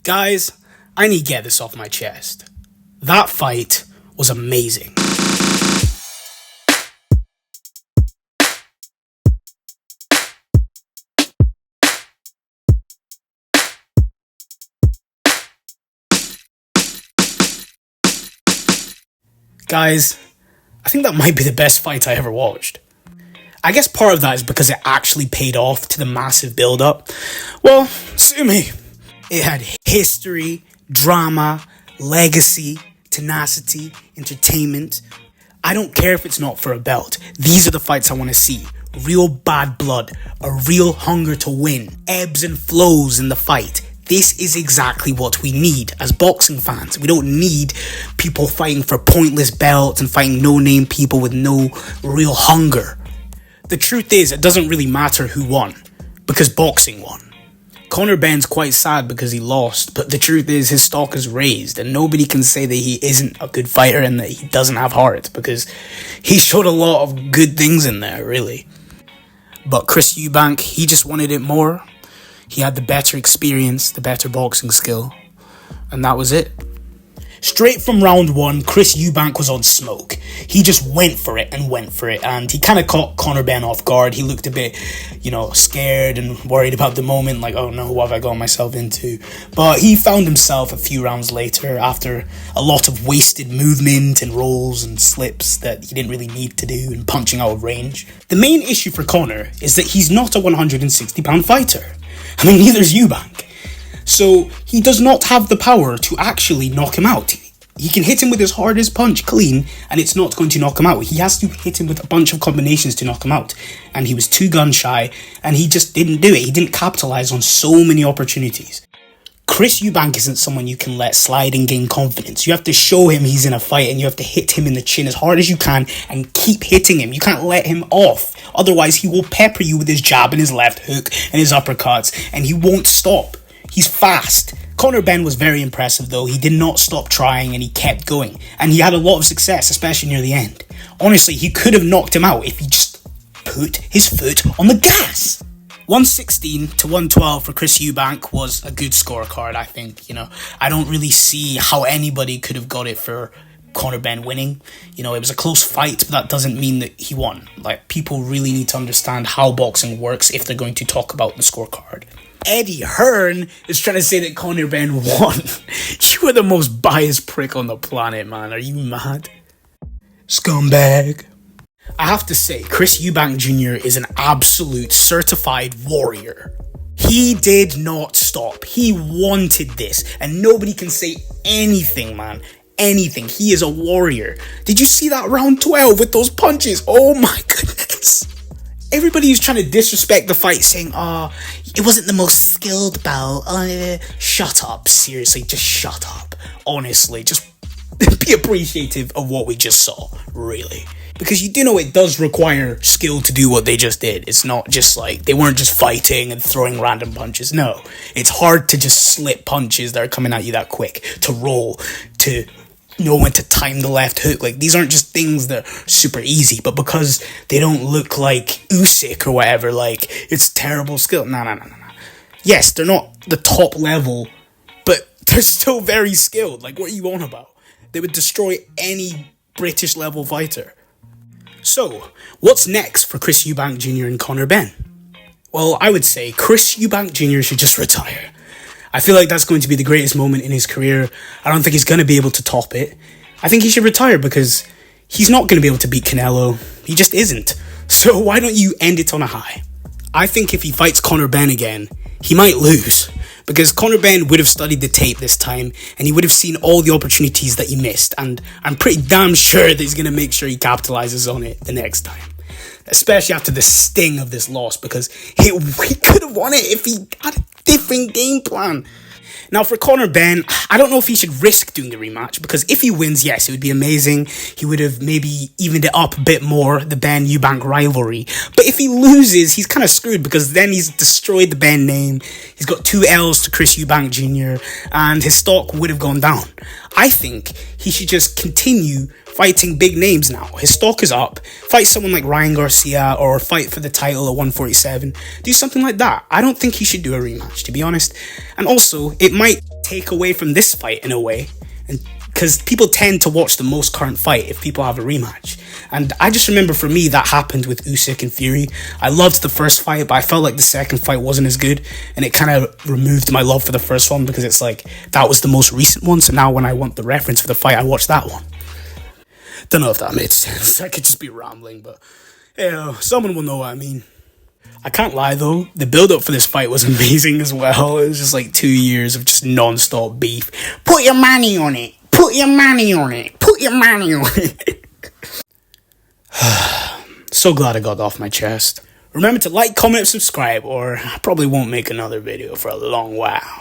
Guys, I need to get this off my chest. That fight was amazing. Guys, I think that might be the best fight I ever watched. I guess part of that is because it actually paid off to the massive build-up. Well, sue me. It had history, drama, legacy, tenacity, entertainment. I don't care if it's not for a belt. These are the fights I want to see. Real bad blood, a real hunger to win, ebbs and flows in the fight. This is exactly what we need as boxing fans. We don't need people fighting for pointless belts and fighting no-name people with no real hunger. The truth is, it doesn't really matter who won, because boxing won. Conor Benn's quite sad because he lost, but the truth is his stock is raised and nobody can say that he isn't a good fighter and that he doesn't have heart, because he showed a lot of good things in there, really. But Chris Eubank, he just wanted it more. He had the better experience, the better boxing skill, and that was it. Straight from round one, Chris Eubank was on smoke. He just went for it, and he kind of caught Conor Benn off guard. He looked a bit, scared and worried about the moment, like, oh no, what have I got myself into? But he found himself a few rounds later, after a lot of wasted movement and rolls and slips that he didn't really need to do, and punching out of range. The main issue for Conor is that he's not a 160-pound fighter. I mean, neither's Eubank. So he does not have the power to actually knock him out. He can hit him with his hardest punch clean and it's not going to knock him out. He has to hit him with a bunch of combinations to knock him out. And he was too gun shy and he just didn't do it. He didn't capitalize on so many opportunities. Chris Eubank isn't someone you can let slide and gain confidence. You have to show him he's in a fight and you have to hit him in the chin as hard as you can and keep hitting him. You can't let him off. Otherwise he will pepper you with his jab and his left hook and his uppercuts and he won't stop. He's fast. Conor Benn was very impressive though. He did not stop trying and he kept going. And he had a lot of success, especially near the end. Honestly, he could have knocked him out if he just put his foot on the gas. 116 to 112 for Chris Eubank was a good scorecard, I think. I don't really see how anybody could have got it for Conor Benn winning. It was a close fight, but that doesn't mean that he won. People really need to understand how boxing works if they're going to talk about the scorecard. Eddie Hearn is trying to say that Conor Benn won. You are the most biased prick on the planet, man. Are you mad? Scumbag. I have to say, Chris Eubank Jr. is an absolute certified warrior. He did not stop. He wanted this, and nobody can say anything, man. Anything. He is a warrior. Did you see that round 12 with those punches? Oh my goodness. Everybody was trying to disrespect the fight, saying, it wasn't the most skilled bout. Shut up. Seriously, just shut up. Honestly, just be appreciative of what we just saw, really. Because you do know it does require skill to do what they just did. It's not just they weren't just fighting and throwing random punches. No, it's hard to just slip punches that are coming at you that quick, to roll, to know when to time the left hook. These aren't just things that are super easy, but because they don't look like Usyk or whatever, it's terrible skill. No. Yes, they're not the top level, but they're still very skilled. What are you on about? They would destroy any British level fighter. So, what's next for Chris Eubank Jr. and Conor Benn? Well, I would say Chris Eubank Jr. should just retire. I feel like that's going to be the greatest moment in his career. I don't think he's going to be able to top it. I think he should retire because he's not going to be able to beat Canelo. He just isn't. So why don't you end it on a high? I think if he fights Conor Benn again, he might lose. Because Conor Benn would have studied the tape this time and he would have seen all the opportunities that he missed. And I'm pretty damn sure that he's going to make sure he capitalizes on it the next time. Especially after the sting of this loss, because he could have won it if he had a different game plan. Now for Conor Benn, I don't know if he should risk doing the rematch, because if he wins, yes, it would be amazing. He would have maybe evened it up a bit more, the Benn-Eubank rivalry. But if he loses, he's kind of screwed, because then he's destroyed the Benn name. He's got 2 L's to Chris Eubank Jr. and his stock would have gone down. I think he should just continue fighting big names now. His stock is up. Fight someone like Ryan Garcia or fight for the title at 147. Do something like that. I don't think he should do a rematch, to be honest. And also, it might take away from this fight in a way, and because people tend to watch the most current fight if people have a rematch. And I just remember for me that happened with Usyk and Fury. I loved the first fight, but I felt like the second fight wasn't as good, and it kind of removed my love for the first one because it's like that was the most recent one. So now when I want the reference for the fight, I watch that one. Don't know if that made sense. I could just be rambling, but someone will know what I mean. I can't lie though, the build up for this fight was amazing as well. It was just like 2 years of just non-stop beef. Put your money on it. Put your money on it. Put your money on it. So glad I got that off my chest. Remember to like, comment, subscribe, or I probably won't make another video for a long while.